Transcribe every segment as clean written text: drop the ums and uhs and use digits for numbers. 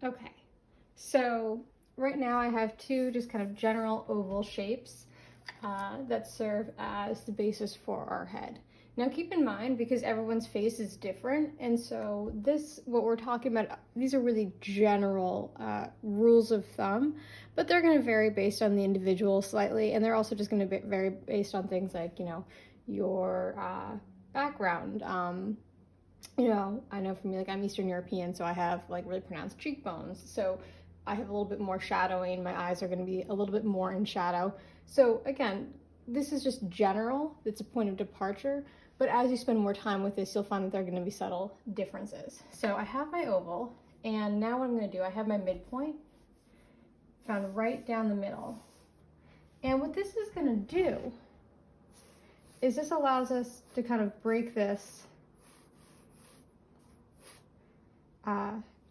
Okay, so right now I have two just kind of general oval shapes that serve as the basis for our head. Now keep in mind, because everyone's face is different, and so what we're talking about, these are really general rules of thumb, but they're going to vary based on the individual slightly, and they're also just going to vary based on things like, your background. I know for me, like I'm Eastern European, so I have like really pronounced cheekbones. So I have a little bit more shadowing. My eyes are going to be a little bit more in shadow. So again, this is just general. It's a point of departure. But as you spend more time with this, you'll find that there are going to be subtle differences. So I have my oval, and now what I'm going to do, I have my midpoint found right down the middle. And what this is going to do is this allows us to kind of break this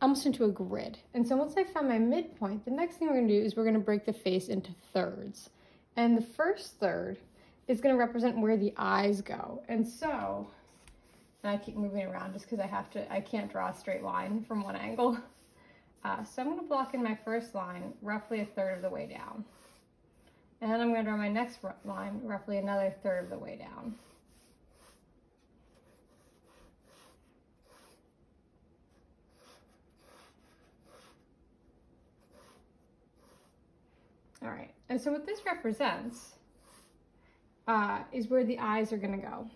almost into a grid. And so once I found my midpoint, the next thing we're going to do is we're going to break the face into thirds. And the first third is going to represent where the eyes go. And I keep moving around just because I can't draw a straight line from one angle. So I'm going to block in my first line roughly a third of the way down. And then I'm going to draw my next line roughly another third of the way down. All right, and so what this represents is where the eyes are going to go.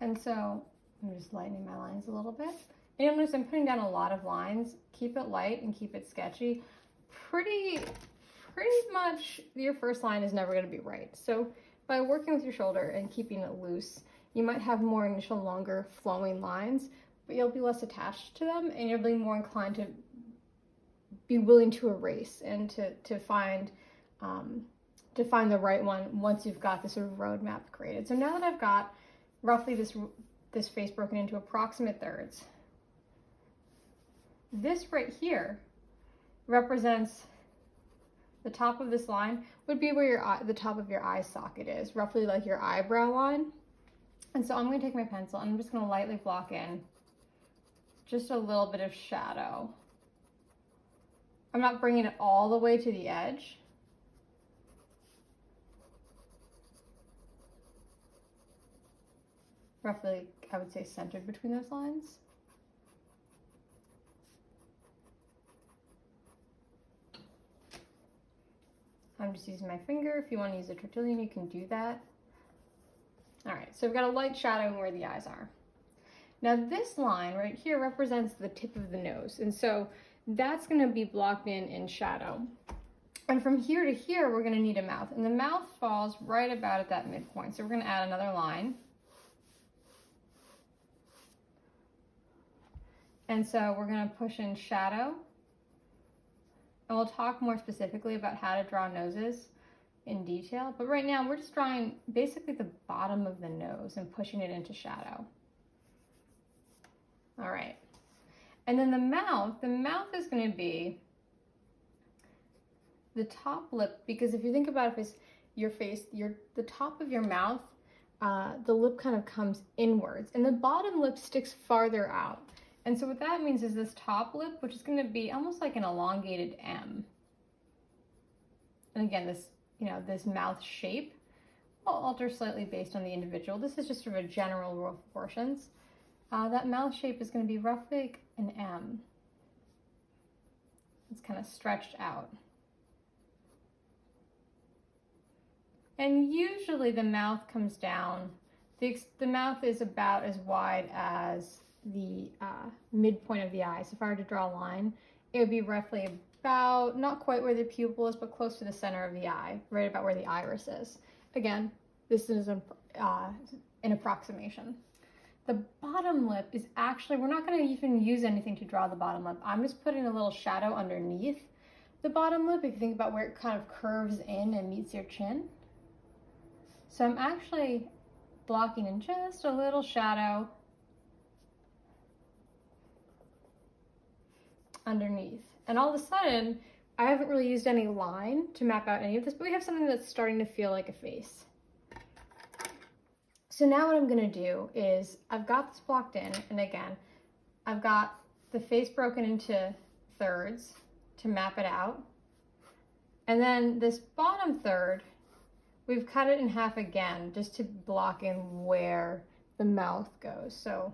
And so I'm just lightening my lines a little bit. And you'll notice I'm putting down a lot of lines. Keep it light and keep it sketchy. Pretty much your first line is never going to be right. So by working with your shoulder and keeping it loose, you might have more initial longer flowing lines, but you'll be less attached to them, and you'll be more inclined to be willing to erase and to find the right one once you've got this sort of roadmap created. So now that I've got roughly this face broken into approximate thirds, this right here represents the top of this line would be where the top of your eye socket is, roughly like your eyebrow line. And so I'm going to take my pencil and I'm just going to lightly block in just a little bit of shadow. I'm not bringing it all the way to the edge. Roughly, I would say, centered between those lines. I'm just using my finger. If you want to use a tortillon, you can do that. All right, so we've got a light shadowing where the eyes are. Now this line right here represents the tip of the nose, and so that's going to be blocked in shadow. And from here to here, we're going to need a mouth, and the mouth falls right about at that midpoint. So we're going to add another line. And so we're going to push in shadow. And we'll talk more specifically about how to draw noses in detail. But right now we're just drawing basically the bottom of the nose and pushing it into shadow. All right. And then the mouth is going to be the top lip, because if you think about it, the top of your mouth, the lip kind of comes inwards and the bottom lip sticks farther out. And so what that means is this top lip, which is going to be almost like an elongated M. And again, this mouth shape will alter slightly based on the individual. This is just sort of a general rule of proportions. That mouth shape is going to be roughly like an M. It's kind of stretched out. And usually the mouth comes down. The mouth is about as wide as the midpoint of the eye. So if I were to draw a line, it would be roughly about, not quite where the pupil is, but close to the center of the eye, right about where the iris is. Again, this is an approximation. The bottom lip is actually, we're not going to even use anything to draw the bottom lip. I'm just putting a little shadow underneath the bottom lip, if you think about where it kind of curves in and meets your chin. So I'm actually blocking in just a little shadow underneath. And all of a sudden, I haven't really used any line to map out any of this, but we have something that's starting to feel like a face. So So now what I'm gonna do is I've got this blocked in, and again, I've got the face broken into thirds to map it out. And then this bottom third, we've cut it in half again just to block in where the mouth goes. So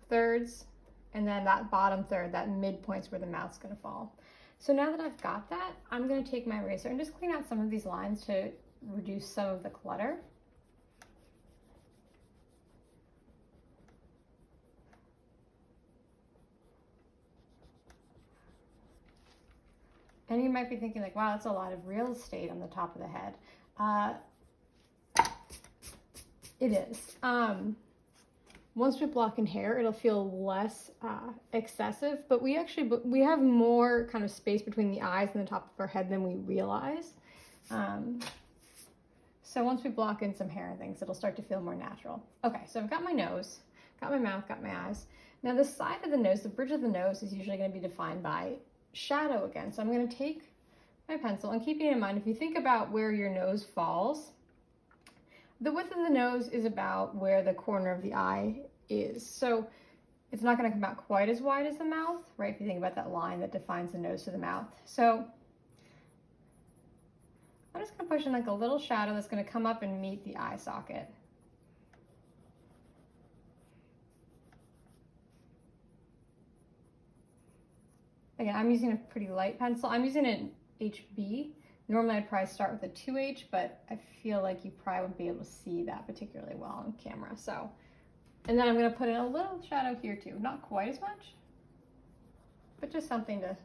thirds, and then that bottom third, that midpoint's where the mouth's gonna fall. So now that I've got that, I'm gonna take my eraser and just clean out some of these lines to reduce some of the clutter. And you might be thinking like, wow, that's a lot of real estate on the top of the head. It is. Once we block in hair, it'll feel less excessive, but we have more kind of space between the eyes and the top of our head than we realize. So once we block in some hair and things, it'll start to feel more natural. Okay, so I've got my nose, got my mouth, got my eyes. Now the side of the nose, the bridge of the nose is usually going to be defined by shadow again. So I'm going to take my pencil, and keeping in mind, if you think about where your nose falls, the width of the nose is about where the corner of the eye is. So it's not going to come out quite as wide as the mouth, right? If you think about that line that defines the nose to the mouth. So I'm just going to push in like a little shadow that's going to come up and meet the eye socket. Again, I'm using a pretty light pencil. I'm using an HB. Normally I'd probably start with a 2H, but I feel like you probably wouldn't be able to see that particularly well on camera. So, and then I'm going to put in a little shadow here too. Not quite as much, but just something to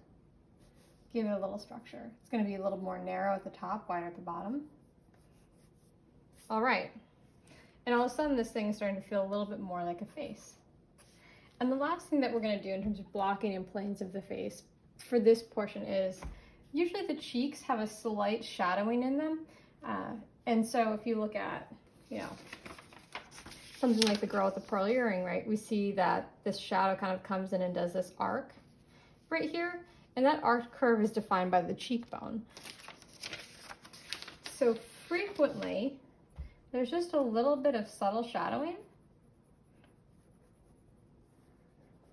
give it a little structure. It's going to be a little more narrow at the top, wider at the bottom. All right. And all of a sudden this thing is starting to feel a little bit more like a face. And the last thing that we're going to do in terms of blocking in planes of the face for this portion is usually the cheeks have a slight shadowing in them. And so if you look at, you know, something like the girl with the pearl earring, right? We see that this shadow kind of comes in and does this arc right here. And that arc curve is defined by the cheekbone. So frequently, there's just a little bit of subtle shadowing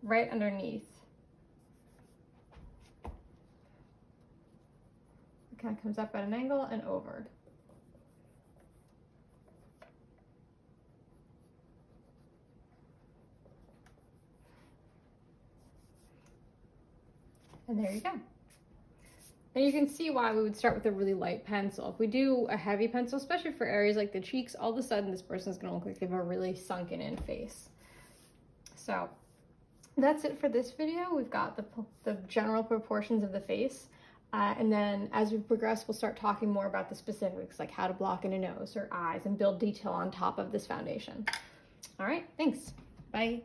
right underneath. It kind of comes up at an angle and over. And there you go. And you can see why we would start with a really light pencil. If we do a heavy pencil, especially for areas like the cheeks, all of a sudden this person's gonna look like they have a really sunken in face. So that's it for this video. We've got the general proportions of the face. And then as we progress, we'll start talking more about the specifics, like how to block in a nose or eyes and build detail on top of this foundation. All right, thanks. Bye.